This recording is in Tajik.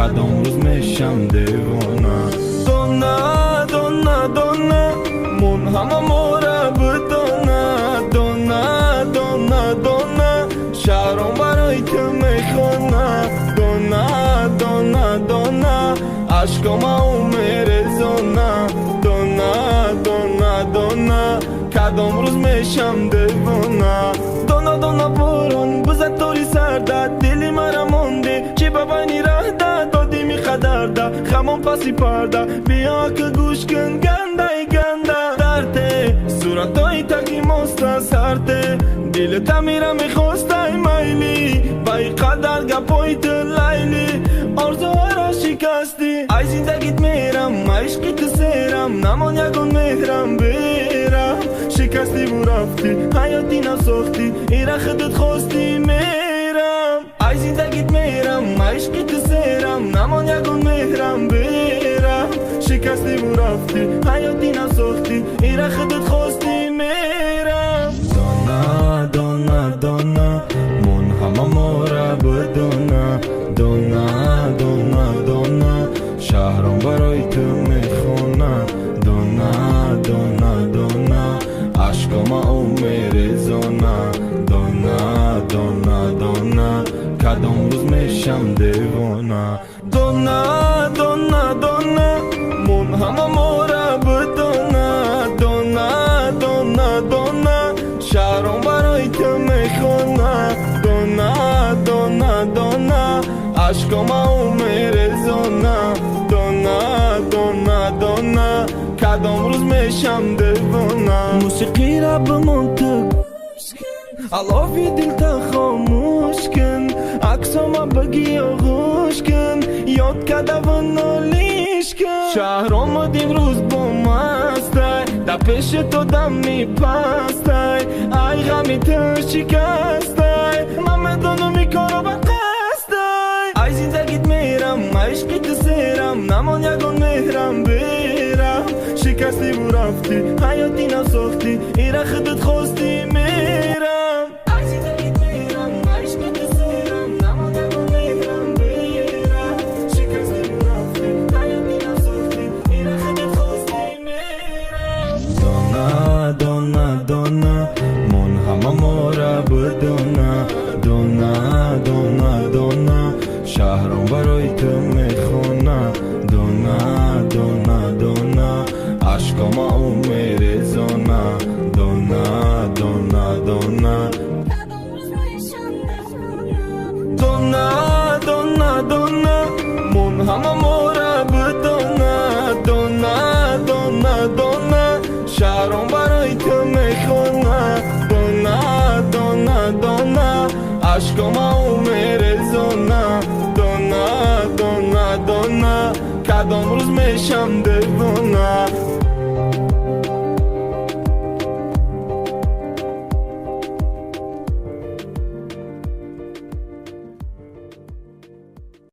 کدام روز میشم دیوانه. دونه دونه دونه من همه ماره بدونه. دونه دونه دونه شهرم برای تو میخونه. دونه دونه دونه عشقم او میرزونه. دونه دونه دونه کدام روز میشم دیوانه. دونه دونه بارون بزد توری سرده دلی مرا مونده چی ببینی ره ده دادی می خدرده خمون پسی پرده بیا که گوش کن گنده گنده درده صورتای تکی مسته سرده دل تمیره میخواسته میلی بای قدر گپای تو لیلی آرزوها را شکستی ای زندگیت میرم عشقی تو سیرم نمان یکون مهرم بیرم شکستی و رفتی حیاتی نساختی ایره خودت خواستی میرم ای زندگیت میرم عشقی تو سیرم نمان یکون مهرم بیرم شکستی و رفتی حیاتی نساختی ایره خودت خواستی میرم. دانه دانه دانه من همه ماره بدونه. دانه دانه دانه شهرم برای تو میخونه. دانه دانه دانه عشقم او میرزونه. دانه دانه دانه کدام روز میشم دیوانه. دانه دانه دانه من همه ماره بدونه. دانه دانه دانه شهرم برای تو میخونه. دانه دانه دانه عشقم او میرزونه. دانه دانه دانه کدام روز میشم دیوانه. موسیقی را به منطق علافی دل تا خاموش کن عکسام بگی آغوش کن یاد کده و نالیش کن شهر آمد امروز با مسته در پیش تو دم میپسته ای غمی تو شکسته من میدونم این کارو به قصده ای زندگیت میرم عشقی تو سیرم نمان یکون مهرم بیرم شکستی و رفتی حیاتی نساختی ایره خودت خواستی میرم ای زندگیت میرم عشقی تو سیرم نمان یکون مهرم بیرم شکستی و رفتی حیاتی نساختی ایره خودت خواستی میرم. دانه دانه دانه من همه ماره بدونه. دانه دانه دانه شهرم برای تو میخونه. دانه دانه دانه عشقم او میرزونه. دانه دانه دانه دانه دانه دانه من همه ماره بدونه. دانه دانه دانه شهرم برای تو میخونه. دانه دانه دانه عشقم او میرزونه. دانه دانه دانه کدام روز میشم دیوانه.